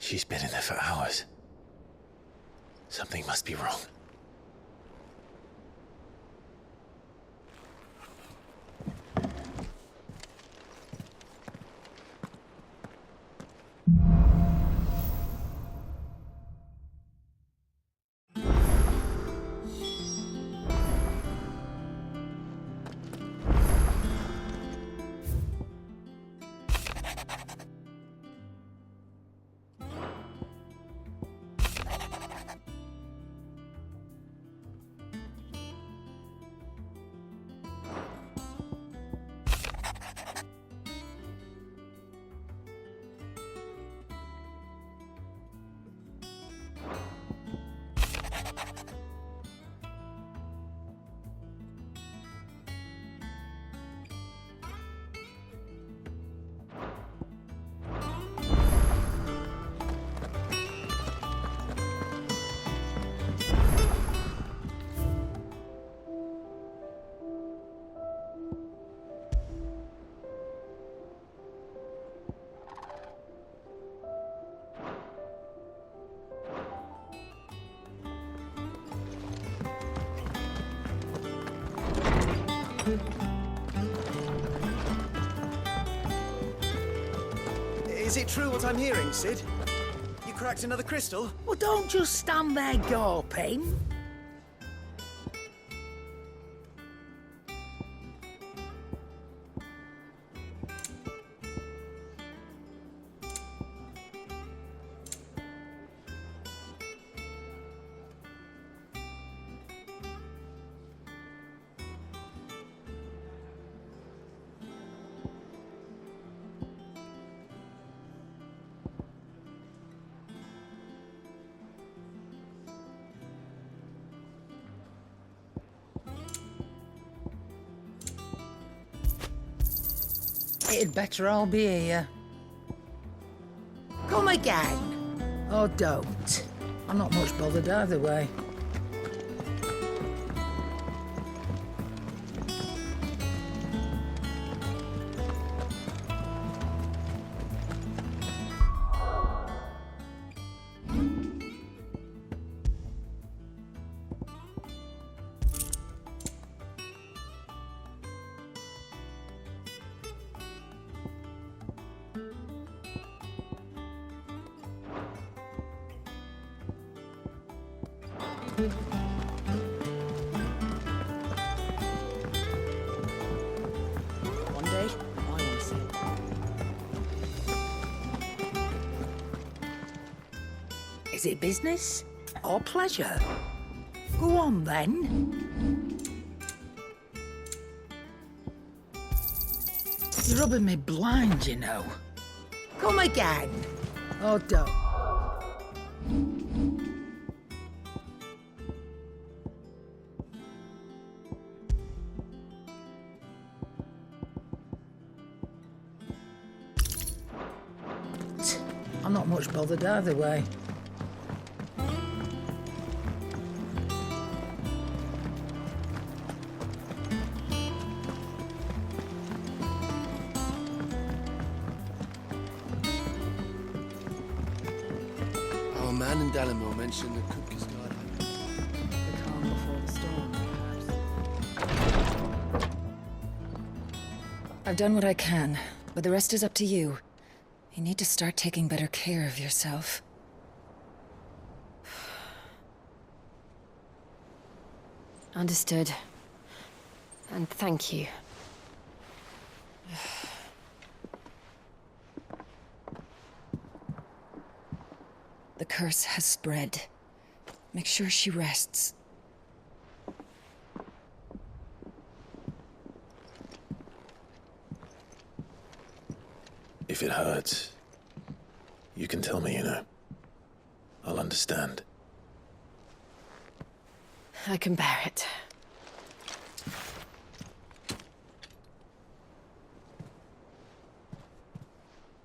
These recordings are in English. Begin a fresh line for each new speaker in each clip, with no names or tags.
She's been in there for hours. Something must be wrong.
Is it true what I'm hearing, Sid? You cracked another crystal?
Well, don't just stand there gawping. It'd better all be here. Come again. Or don't. I'm not much bothered either way. One day, I want to see it. Is it business or pleasure? Go on then. You're rubbing me blind, you know. Come again. Or don't. I'm not much bothered either way.
Our man in Dallimore mentioned the Cook is guarded.
The calm before the storm, perhaps. I've done what I can, but the rest is up to you. You need to start taking better care of yourself.
Understood. And thank you.
The curse has spread. Make sure she rests.
If it hurts, you can tell me, you know. I'll understand.
I can bear it.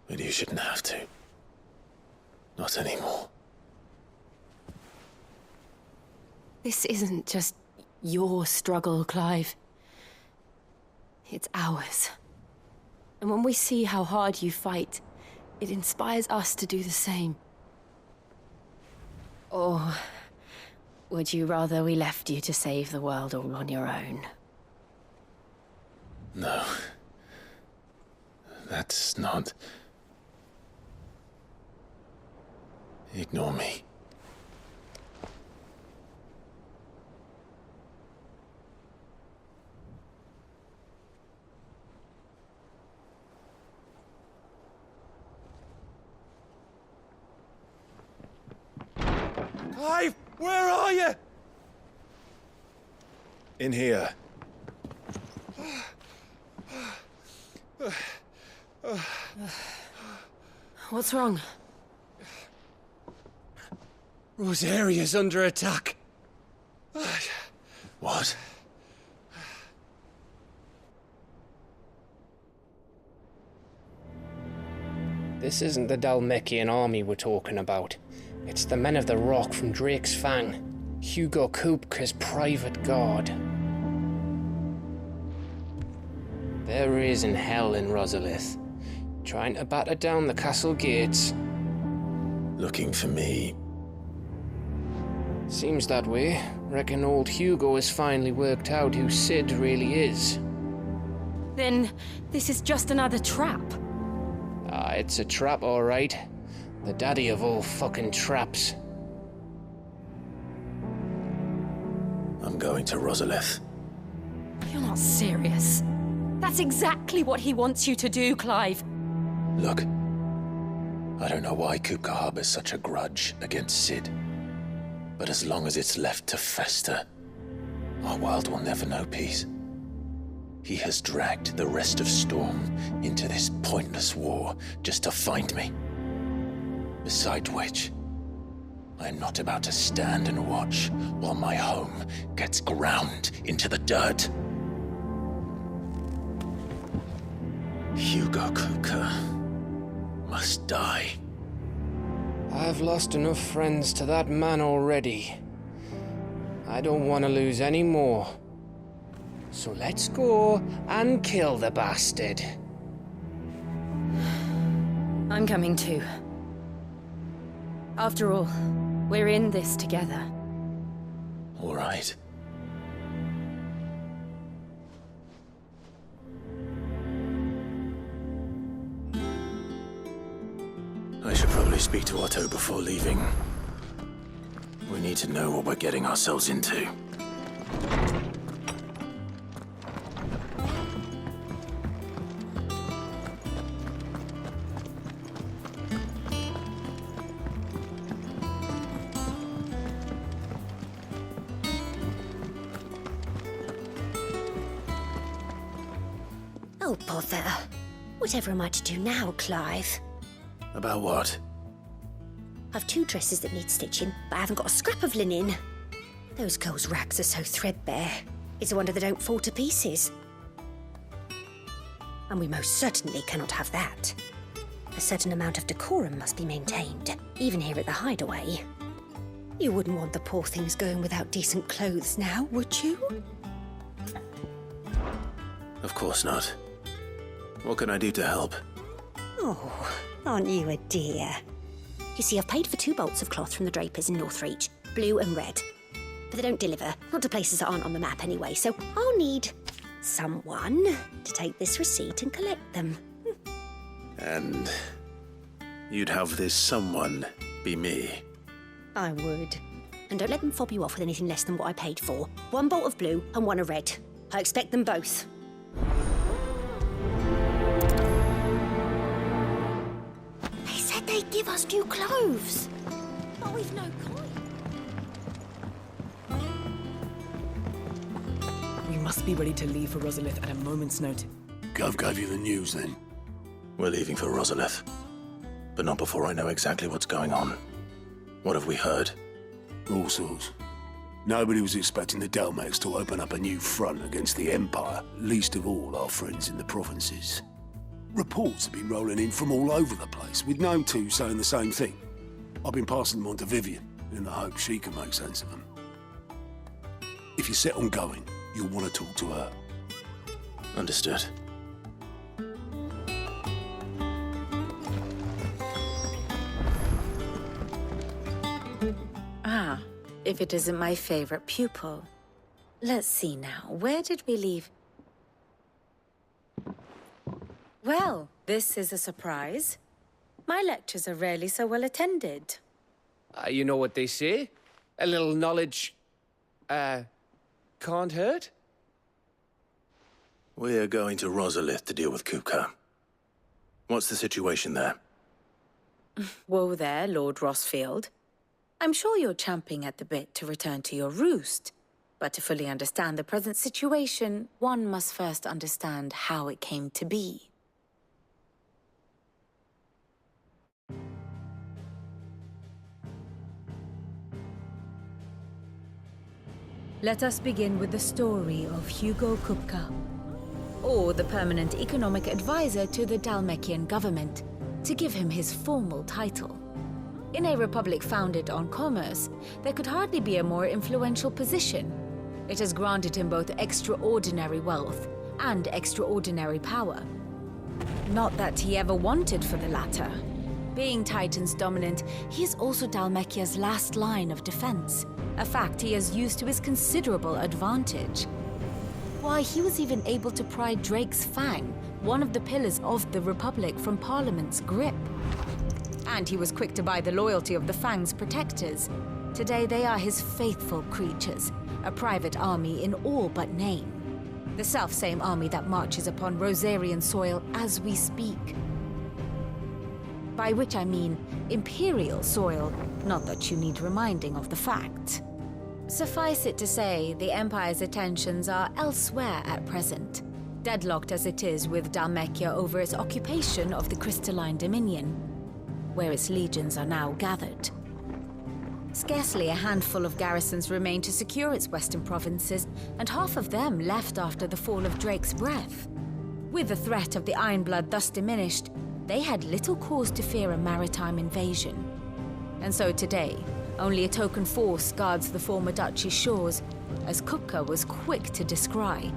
But you shouldn't have to. Not anymore.
This isn't just your struggle, Clive. It's ours. And when we see how hard you fight, it inspires us to do the same. Or would you rather we left you to save the world all on your own?
No. That's not... Ignore me.
Clive, where are you?
In here.
What's wrong?
Rosaria's under attack.
What?
This isn't the Dalmekian army we're talking about. It's the men of the Rock from Drake's Fang, Hugo Kupka's private guard. There is in hell in Rosalith, trying to batter down the castle gates.
Looking for me.
Seems that way. Reckon old Hugo has finally worked out who Sid really is.
Then this is just another trap.
Ah, it's a trap, all right. The daddy of all fucking traps.
I'm going to Rosalith.
You're not serious. That's exactly what he wants you to do, Clive.
Look. I don't know why Kupka harbors such a grudge against Sid. But as long as it's left to fester, our world will never know peace. He has dragged the rest of Storm into this pointless war just to find me. Besides which, I'm not about to stand and watch while my home gets ground into the dirt. Hugo Kupka must die.
I've lost enough friends to that man already. I don't want to lose any more. So let's go and kill the bastard.
I'm coming too. After all, we're in this together.
All right. I should probably speak to Otto before leaving. We need to know what we're getting ourselves into.
Oh, bother. Whatever am I to do now, Clive?
About what?
I've 2 dresses that need stitching, but I haven't got a scrap of linen. Those girls' rags are so threadbare. It's a wonder they don't fall to pieces. And we most certainly cannot have that. A certain amount of decorum must be maintained, even here at the Hideaway. You wouldn't want the poor things going without decent clothes now, would you?
Of course not. What can I do to help?
Oh, aren't you a dear? You see, I've paid for 2 bolts of cloth from the drapers in Northreach, blue and red. But they don't deliver, not to places that aren't on the map anyway, so I'll need someone to take this receipt and collect them.
And you'd have this someone be me.
I would. And don't let them fob you off with anything less than what I paid for. 1 bolt of blue and 1 of red. I expect them both. They said they'd give us new clothes. But we've no coin.
We must be ready to leave for Rosalith at a moment's notice.
Gov gave you the news then?
We're leaving for Rosalith. But not before I know exactly what's going on. What have we heard?
All sorts. Nobody was expecting the Dalmeks to open up a new front against the Empire, least of all our friends in the provinces. Reports have been rolling in from all over the place, with no 2 saying the same thing. I've been passing them on to Vivian, in the hope she can make sense of them. If you're set on going, you'll want to talk to her.
Understood.
Ah, if it isn't my favorite pupil. Let's see now, where did we leave? Well, this is a surprise. My lectures are rarely so well attended.
You know what they say? A little knowledge, can't hurt?
We're going to Rosalith to deal with Kupka. What's the situation there?
Whoa there, Lord Rosfield. I'm sure you're champing at the bit to return to your roost. But to fully understand the present situation, one must first understand how it came to be. Let us begin with the story of Hugo Kupka, or the permanent economic advisor to the Dhalmekian government, to give him his formal title. In a republic founded on commerce, there could hardly be a more influential position. It has granted him both extraordinary wealth and extraordinary power. Not that he ever wanted for the latter. Being Titan's dominant, he is also Dhalmekia's last line of defense, a fact he has used to his considerable advantage. Why, he was even able to pry Drake's Fang, one of the pillars of the Republic, from Parliament's grip. And he was quick to buy the loyalty of the Fang's protectors. Today they are his faithful creatures, a private army in all but name. The self-same army that marches upon Rosarian soil as we speak. By which I mean Imperial soil, not that you need reminding of the fact. Suffice it to say, the Empire's attentions are elsewhere at present, deadlocked as it is with Dhalmekia over its occupation of the Crystalline Dominion, where its legions are now gathered. Scarcely a handful of garrisons remain to secure its western provinces, and half of them left after the fall of Drake's Breath. With the threat of the Ironblood thus diminished, they had little cause to fear a maritime invasion. And so today, only a token force guards the former duchy's shores, as Kupka was quick to descry.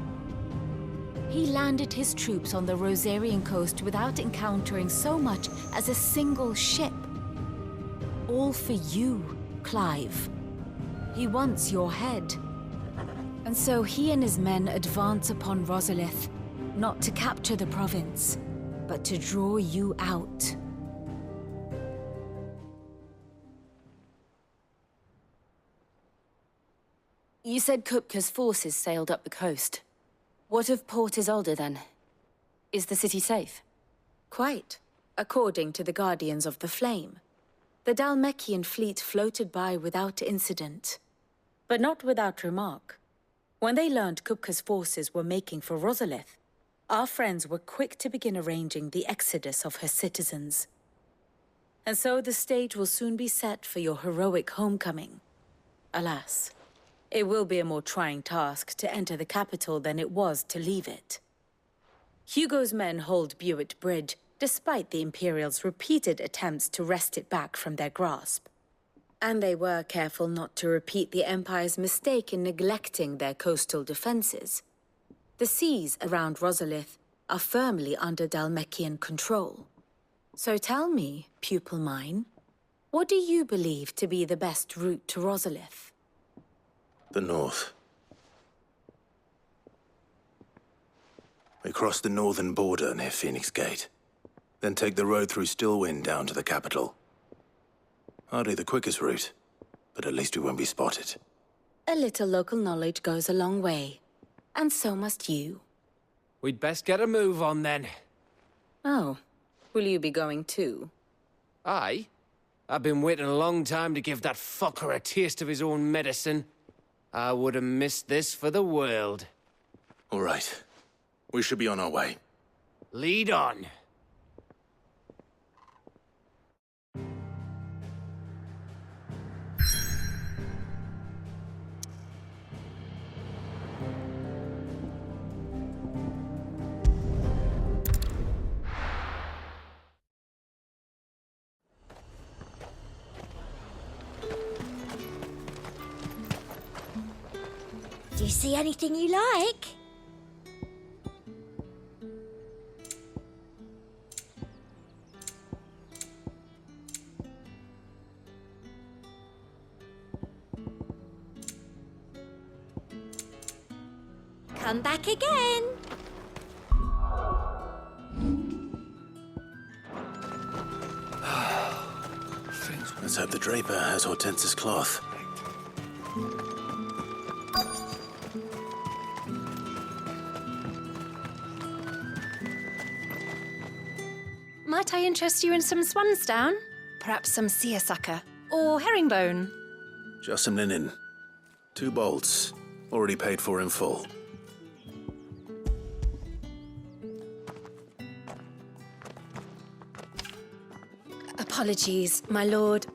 He landed his troops on the Rosarian coast without encountering so much as a single ship. All for you, Clive. He wants your head. And so he and his men advance upon Rosalith, not to capture the province, but to draw you out. You said Kupka's forces sailed up the coast. What of Port Isolde, then? Is the city safe? Quite, according to the Guardians of the Flame. The Dhalmekian fleet floated by without incident. But not without remark. When they learned Kupka's forces were making for Rosalith, our friends were quick to begin arranging the exodus of her citizens. And so the stage will soon be set for your heroic homecoming. Alas, it will be a more trying task to enter the capital than it was to leave it. Hugo's men hold Buet Bridge, despite the Imperials' repeated attempts to wrest it back from their grasp. And they were careful not to repeat the Empire's mistake in neglecting their coastal defenses. The seas around Rosalith are firmly under Dhalmekian control. So tell me, pupil mine, what do you believe to be the best route to Rosalith?
The north. We cross the northern border near Phoenix Gate. Then take the road through Stillwind down to the capital. Hardly the quickest route, but at least we won't be spotted.
A little local knowledge goes a long way. And so must you.
We'd best get a move on, then.
Oh, will you be going too?
Aye. I've been waiting a long time to give that fucker a taste of his own medicine. I would have missed this for the world.
All right. We should be on our way.
Lead on.
Do you see anything you like? Come back again.
Let's hope the Draper has Hortense's cloth.
Might I interest you in some swansdown? Perhaps some seersucker or herringbone?
Just some linen. 2 bolts. Already paid for in full.
Apologies, my lord,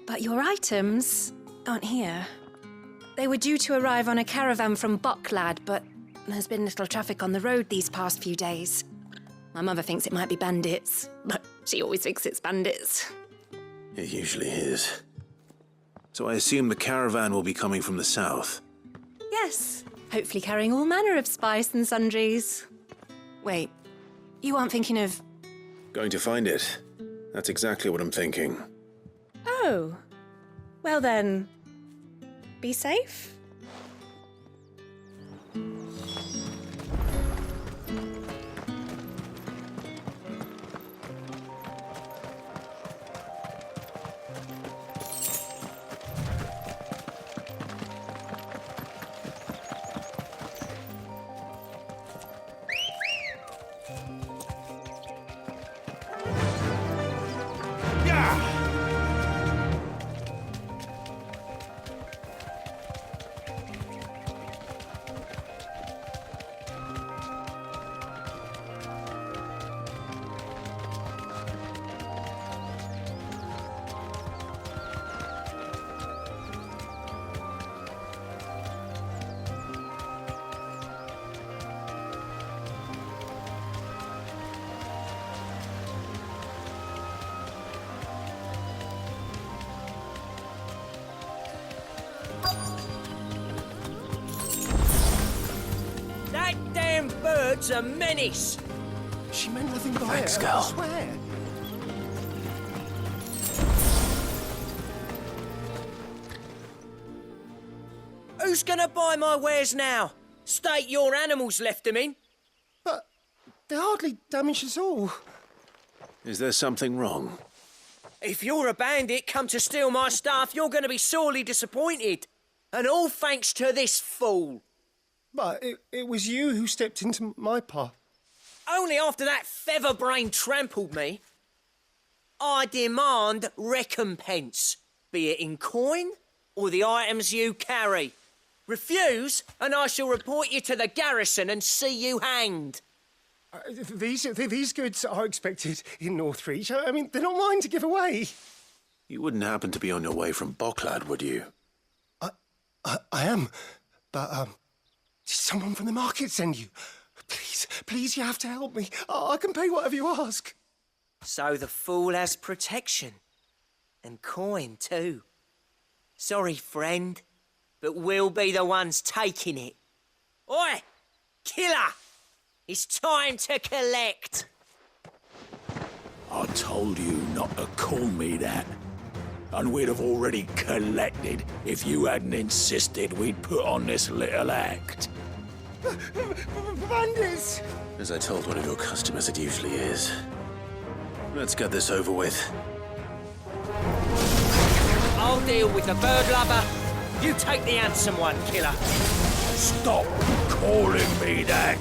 but your items aren't here. They were due to arrive on a caravan from Bucklad, but there's been little traffic on the road these past few days. My mother thinks it might be bandits, but she always thinks it's bandits.
It usually is. So I assume the caravan will be coming from the south.
Yes, hopefully carrying all manner of spice and sundries. Wait, you aren't thinking of...
Going to find it. That's exactly what I'm thinking.
Oh, well then, be safe.
That damn bird's a menace!
She meant nothing by
Thanks,
it,
girl.
I swear.
Who's gonna buy my wares now? State your animals left them in.
But they're hardly damaged at all.
Is there something wrong?
If you're a bandit come to steal my stuff, you're gonna be sorely disappointed. And all thanks to this fool.
But it was you who stepped into my path.
Only after that featherbrain trampled me. I demand recompense, be it in coin or the items you carry. Refuse, and I shall report you to the garrison and see you hanged.
These goods are expected in Northreach. I mean, they're not mine to give away.
You wouldn't happen to be on your way from Bucklad, would you?
I am, but did someone from the market send you? Please, you have to help me. I can pay whatever you ask.
So the fool has protection. And coin, too. Sorry, friend, but we'll be the ones taking it. Oi! Killer! It's time to collect!
I told you not to call me that. And we'd have already collected if you hadn't insisted we'd put on this little act. Bandits!
As I told one of your customers, it usually is. Let's get this over with.
I'll deal with the bird lover. You take the handsome one, killer.
Stop calling me that!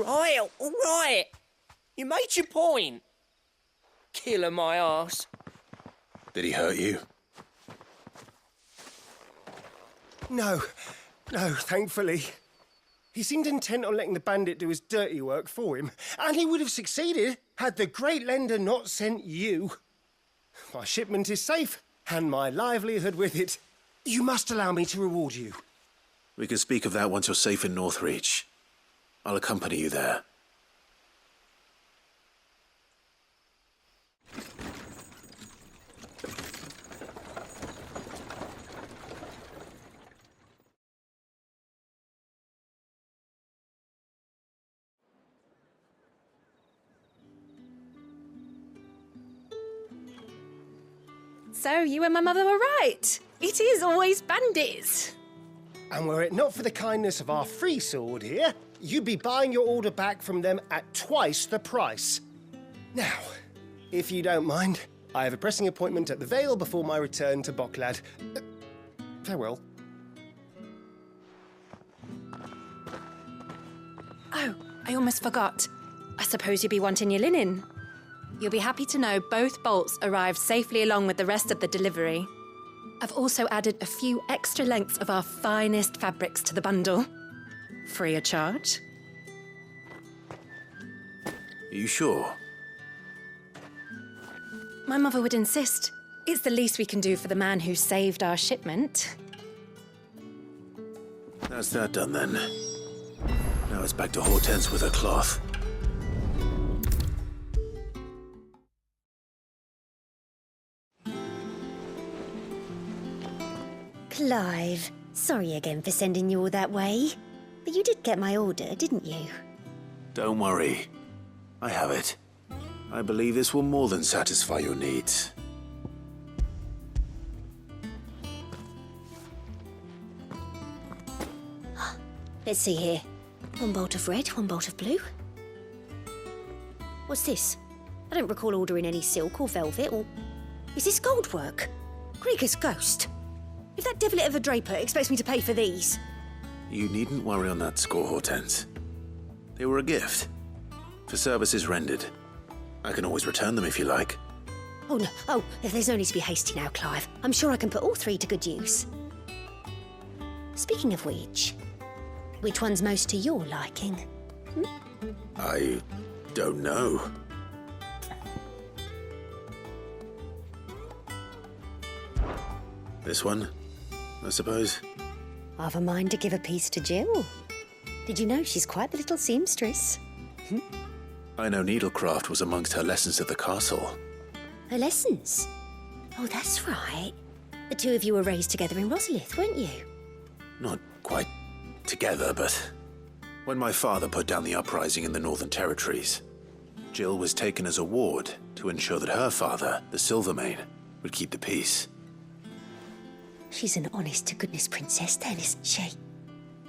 All right. You made your point. Killing my arse.
Did he hurt you?
No, thankfully. He seemed intent on letting the bandit do his dirty work for him, and he would have succeeded had the Great Lender not sent you. My shipment is safe, and my livelihood with it. You must allow me to reward you.
We can speak of that once you're safe in Northreach. I'll accompany you there.
So you and my mother were right. It is always bandits.
And were it not for the kindness of our free sword here, you'd be buying your order back from them at twice the price. Now, if you don't mind, I have a pressing appointment at the Vale before my return to Bocklad. Farewell.
Oh, I almost forgot. I suppose you'll be wanting your linen. You'll be happy to know both bolts arrived safely along with the rest of the delivery. I've also added a few extra lengths of our finest fabrics to the bundle. Free of charge.
Are you sure?
My mother would insist. It's the least we can do for the man who saved our shipment.
That's that done then. Now it's back to Hortense with her cloth.
Clive, sorry again for sending you all that way. But you did get my order, didn't you?
Don't worry. I have it. I believe this will more than satisfy your needs.
Let's see here. One bolt of red, one bolt of blue. What's this? I don't recall ordering any silk or velvet or... Is this gold work? Krieger's ghost. If that devilet of a draper expects me to pay for these...
You needn't worry on that score, Hortense. They were a gift. For services rendered. I can always return them if you like.
Oh, no. Oh, there's no need to be hasty now, Clive. I'm sure I can put all three to good use. Speaking of which one's most to your liking?
I don't know. This one, I suppose.
I've a mind to give a piece to Jill. Did you know she's quite the little seamstress?
I know needlecraft was amongst her lessons at the castle.
Her lessons? Oh, that's right. The two of you were raised together in Rosalith, weren't you?
Not quite together, but when my father put down the uprising in the Northern Territories, Jill was taken as a ward to ensure that her father, the Silvermane, would keep the peace.
She's an honest-to-goodness princess then, isn't she?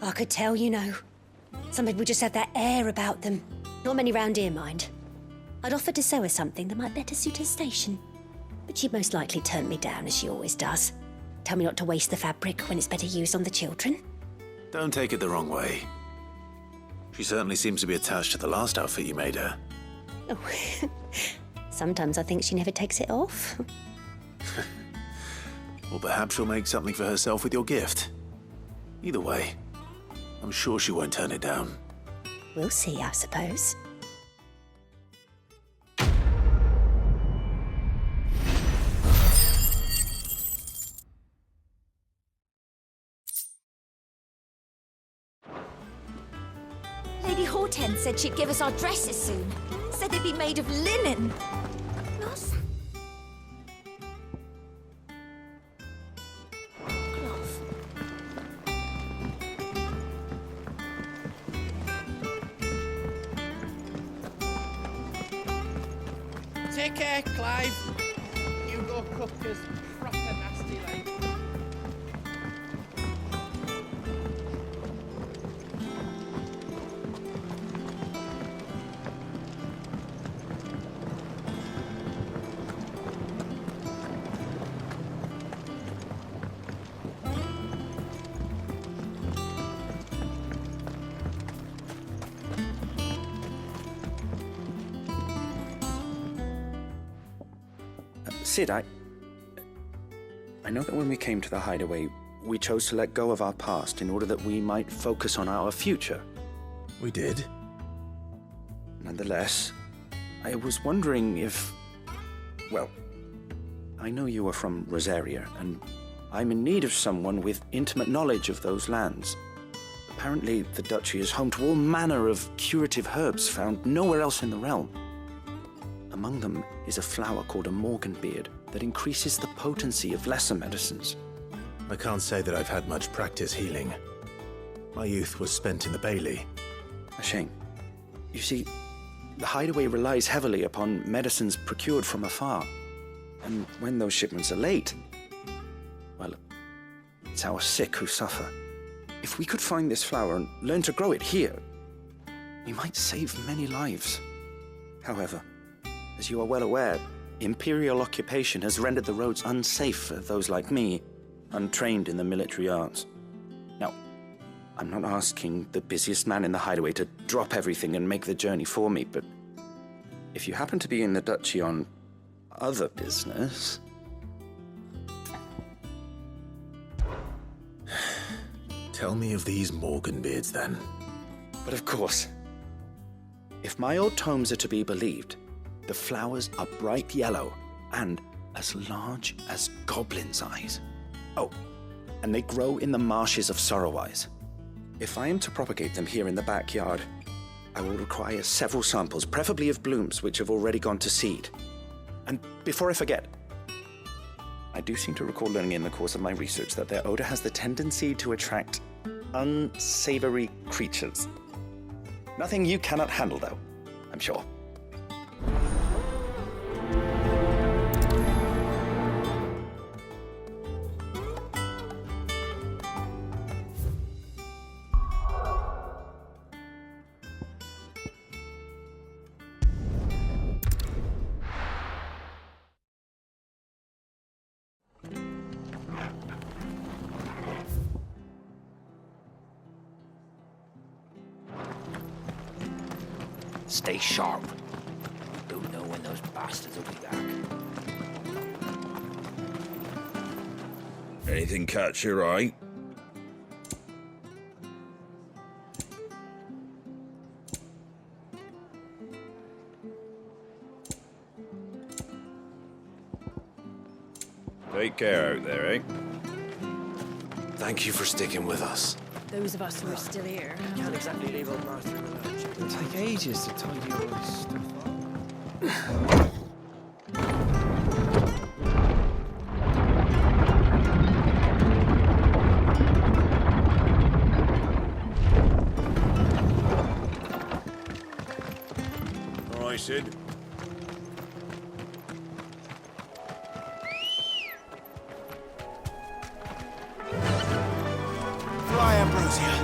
I could tell, you know. Some people just have that air about them. Not many round here, mind. I'd offered to sew her something that might better suit her station. But she'd most likely turn me down, as she always does. Tell me not to waste the fabric when it's better used on the children.
Don't take it the wrong way. She certainly seems to be attached to the last outfit you made her.
Oh, sometimes I think she never takes it off.
Or perhaps she'll make something for herself with your gift. Either way, I'm sure she won't turn it down.
We'll see, I suppose.
Lady Hortense said she'd give us our dresses soon. Said they'd be made of linen. Nos? Cloth.
Take care, Clive. You go cookers proper nasty like.
Sid, I know that when we came to the Hideaway, we chose to let go of our past in order that we might focus on our future.
We did.
Nonetheless, I was wondering if... Well, I know you are from Rosaria, and I'm in need of someone with intimate knowledge of those lands. Apparently, the Duchy is home to all manner of curative herbs found nowhere else in the realm. Among them is a flower called a morganbeard that increases the potency of lesser medicines.
I can't say that I've had much practice healing. My youth was spent in the Bailey.
A shame. You see, the Hideaway relies heavily upon medicines procured from afar. And when those shipments are late, well, it's our sick who suffer. If we could find this flower and learn to grow it here, we might save many lives. However, as you are well aware, Imperial occupation has rendered the roads unsafe for those like me, untrained in the military arts. Now, I'm not asking the busiest man in the Hideaway to drop everything and make the journey for me, but if you happen to be in the Duchy on other business...
Tell me of these morganbeards, then.
But of course. If my old tomes are to be believed, the flowers are bright yellow and as large as goblins' eyes. Oh, and they grow in the marshes of Sorrowwise. If I am to propagate them here in the backyard, I will require several samples, preferably of blooms which have already gone to seed. And before I forget, I do seem to recall learning in the course of my research that their odor has the tendency to attract unsavory creatures. Nothing you cannot handle, though, I'm sure.
Stay sharp. Don't know when those bastards will be back.
Anything catch your eye? Take care out there, eh?
Thank you for sticking with us.
Those of us who are still here.
Can't exactly leave old Martha in the lurch.
It'll take ages to tidy all this stuff up.
All right, Sid.
Fly, Ambrosia.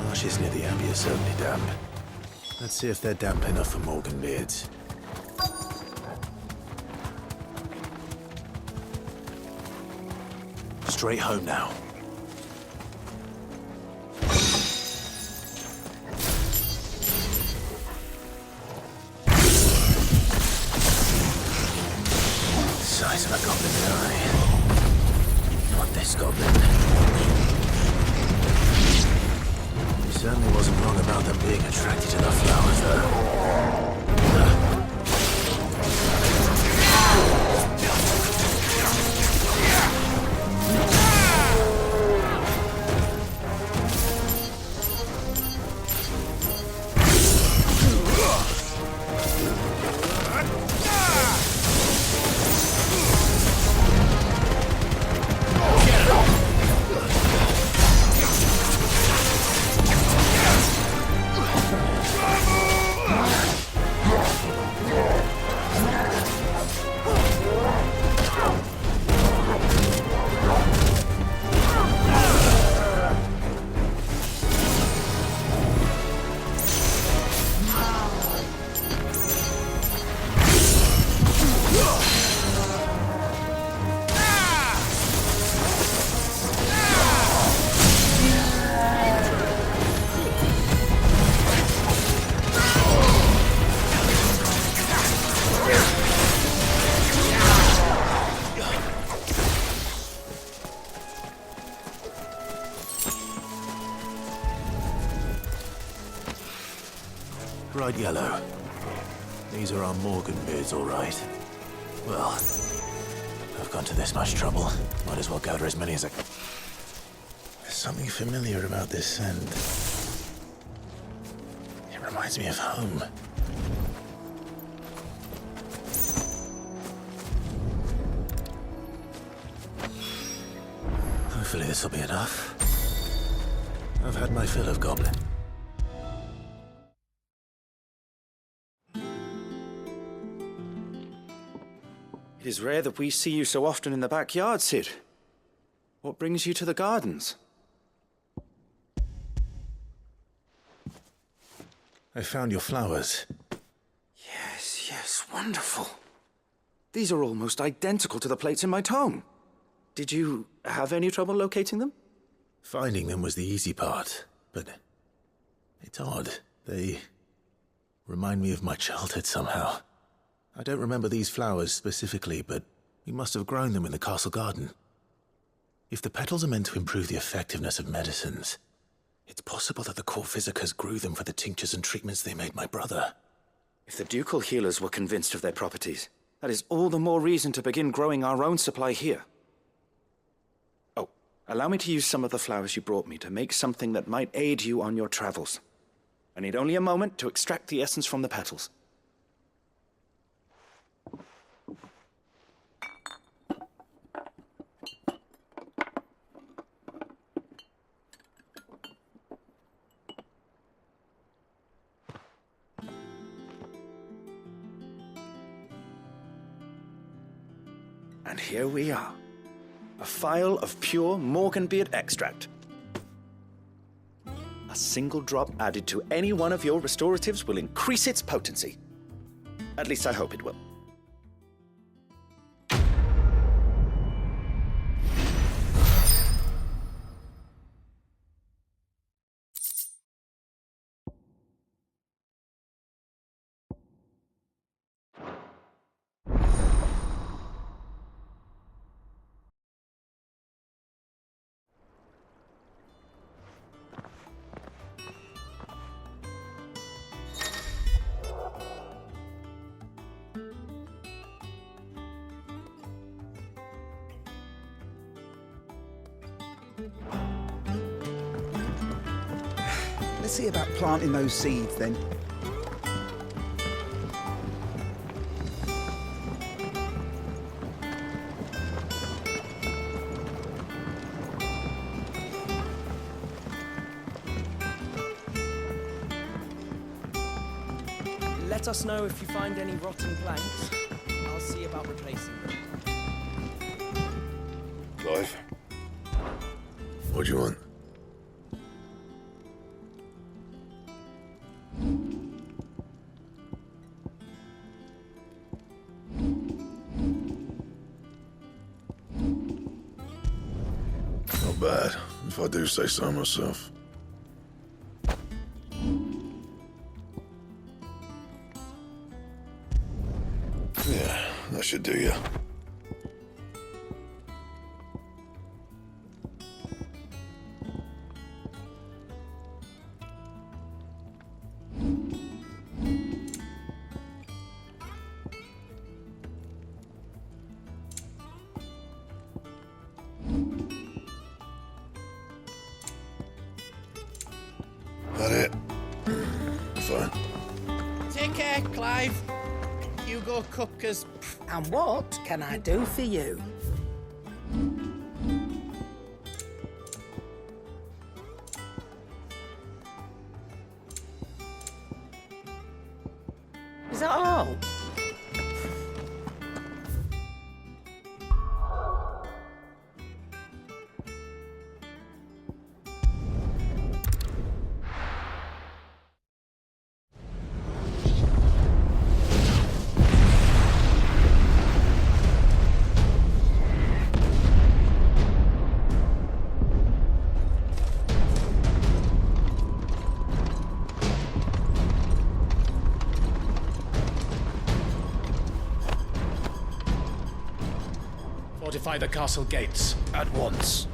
Marshes near the Abbey are certainly damp. Let's see if they're damp enough for morganbeards. Straight home now. Size of a goblin's eye. Not this goblin. He certainly wasn't wrong about them being attracted to the flowers, though. bright yellow. These are our Morgan beards, all right. Well, I've gone to this much trouble. Might as well gather as many as I... There's something familiar about this scent. It reminds me of home. Hopefully this will be enough. I've had my fill of goblin.
It is rare that we see you so often in the backyard, Cid. What brings you to the gardens?
I found your flowers.
Yes, wonderful. These are almost identical to the plates in my tome. Did you have any trouble locating them?
Finding them was the easy part, but it's odd. They remind me of my childhood somehow. I don't remember these flowers specifically, but we must have grown them in the castle garden. If the petals are meant to improve the effectiveness of medicines, it's possible that the court physicers grew them for the tinctures and treatments they made my brother.
If the ducal healers were convinced of their properties, that is all the more reason to begin growing our own supply here. Oh, allow me to use some of the flowers you brought me to make something that might aid you on your travels. I need only a moment to extract the essence from the petals. And here we are. A phial of pure Morganbeard extract. A single drop added to any one of your restoratives will increase its potency. At least I hope it will.
Let's see about planting those seeds then.
Let us know if you find any rotten planks. I'll see about replacing them.
Clive? What do you want? Not bad, if I do say so myself. Yeah, that should do you. That it? Fine.
Take care, Clive. Hugo Kupka's... And what can I do for you? Is that all?
Fortify the castle gates at once.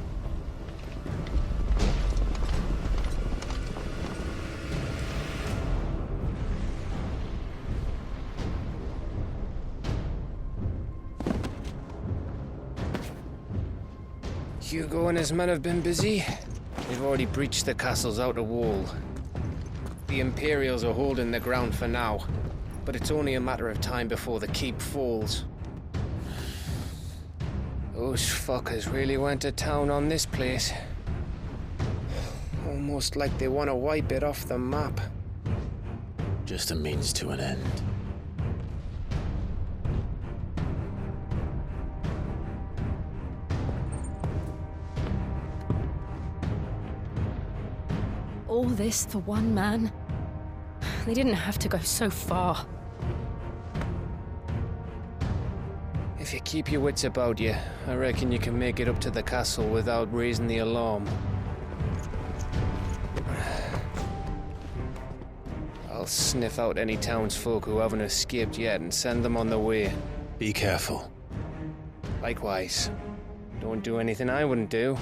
Hugo and his men have been busy. They've already breached the castle's outer wall. The Imperials are holding the ground for now, but it's only a matter of time before the keep falls. Those fuckers really went to town on this place. Almost like they want to wipe it off the map.
Just a means to an end.
All this for one man? They didn't have to go so far.
If you keep your wits about you, I reckon you can make it up to the castle without raising the alarm. I'll sniff out any townsfolk who haven't escaped yet and send them on their way.
Be careful.
Likewise. Don't do anything I wouldn't do.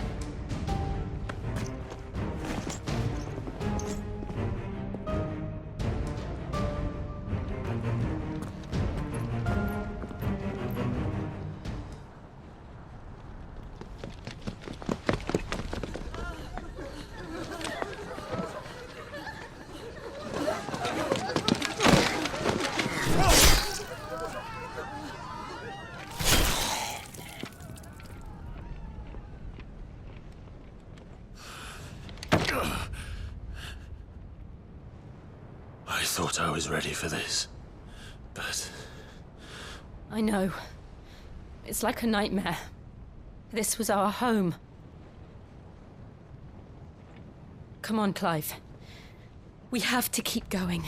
I thought I was ready for this, but...
I know. It's like a nightmare. This was our home. Come on, Clive. We have to keep going.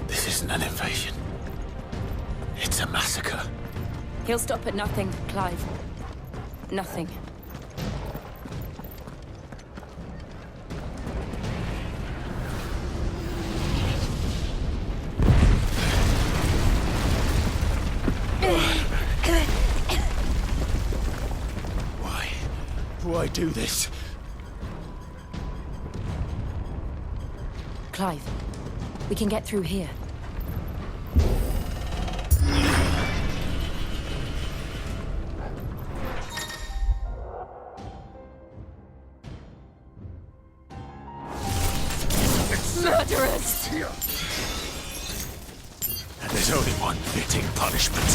This isn't an invasion. It's a massacre.
He'll stop at nothing, Clive. Nothing.
Why do this?
Clive, we can get through here. Murderers!
And there's only one fitting punishment.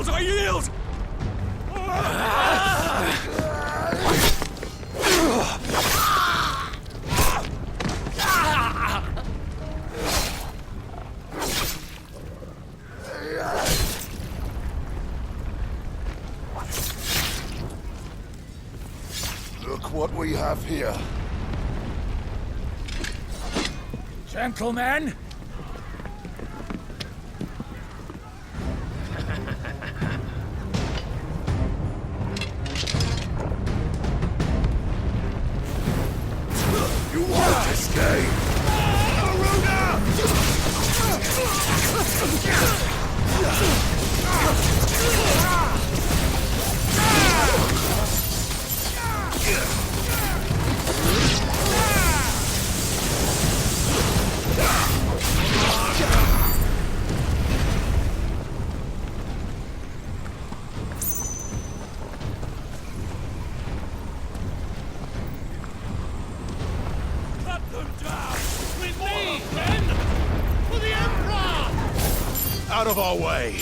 I yield!
Look what we have here.
Gentlemen,
out of our way!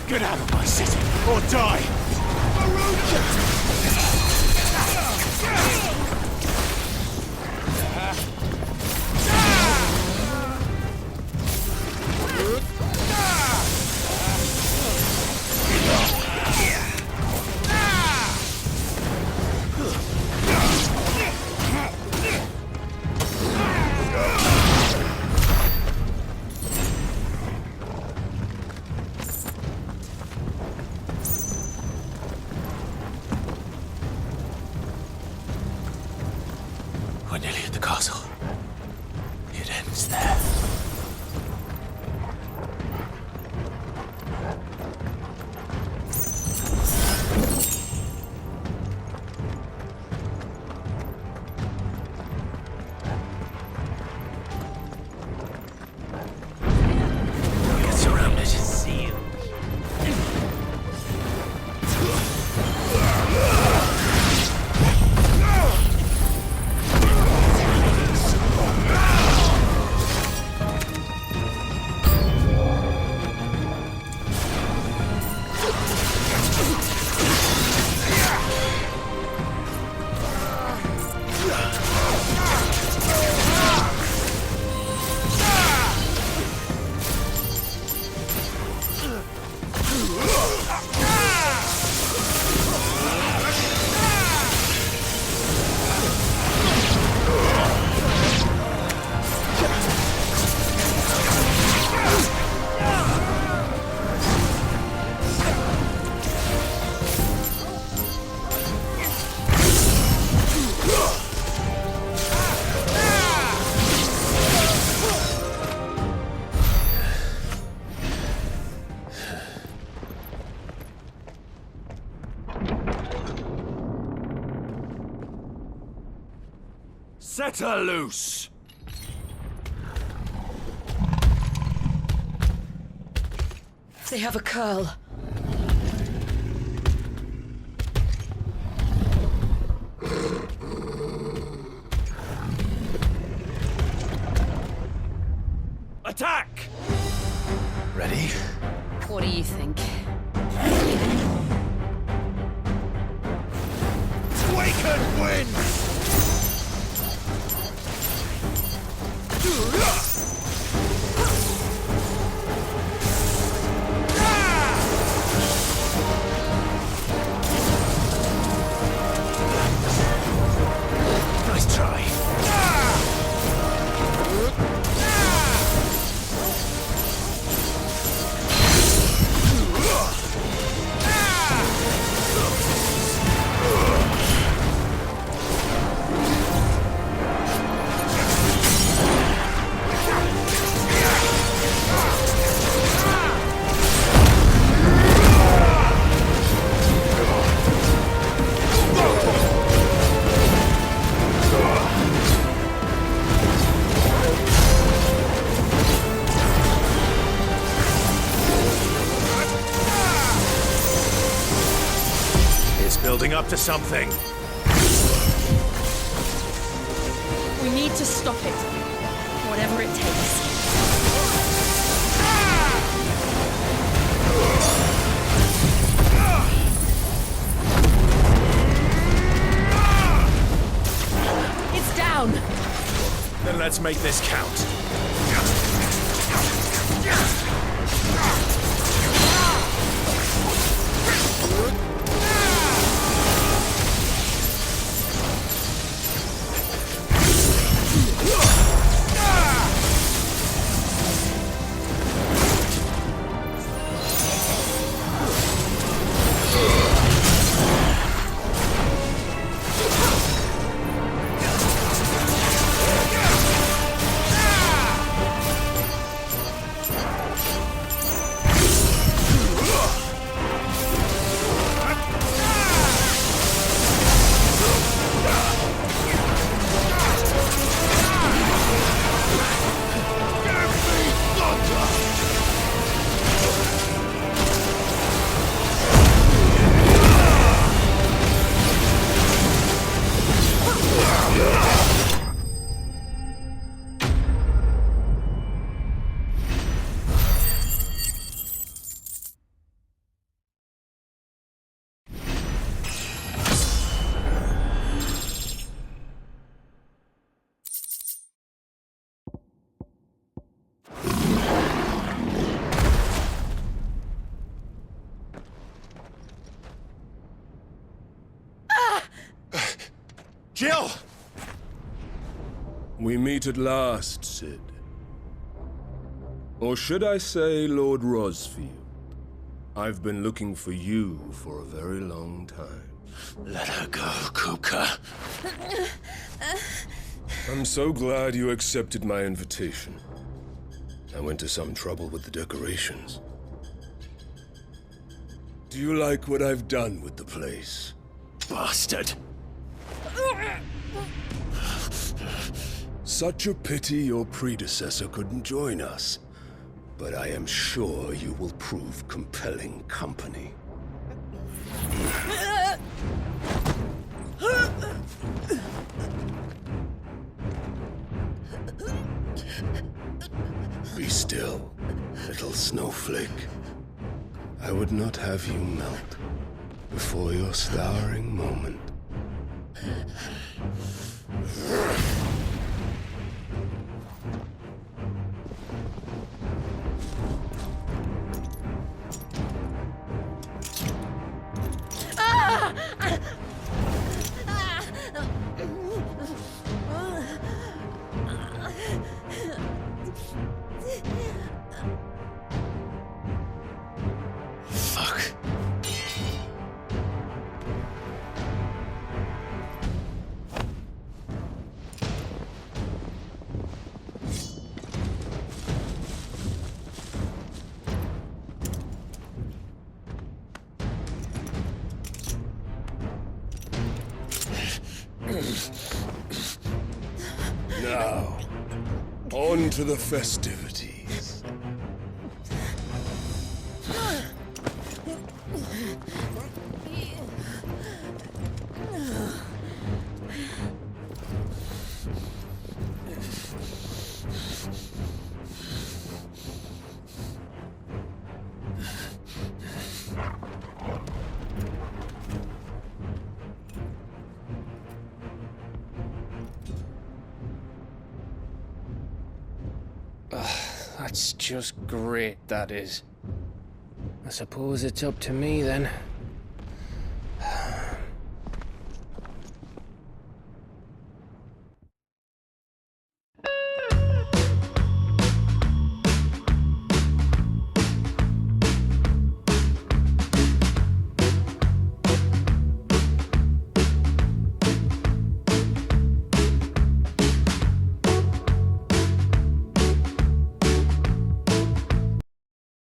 Get out of my city, or die!
We're nearly at the castle. It ends there. Get surrounded. See you.
Set her loose!
They have a Coeurl.
Attack!
Ready?
What do you think?
Wake and win!
Nice try.
Building up to something.
We need to stop it. Whatever it takes. It's down!
Then let's make this count. Jill!
We meet at last, Sid. Or should I say, Lord Rosfield? I've been looking for you for a very long time.
Let her go, Kupka.
I'm so glad you accepted my invitation. I went to some trouble with the decorations. Do you like what I've done with the place?
Bastard!
Such a pity your predecessor couldn't join us. But I am sure you will prove compelling company. Be still, little snowflake. I would not have you melt before your starring moment. Now, on to the festivities.
That's just great, that is. I suppose it's up to me then.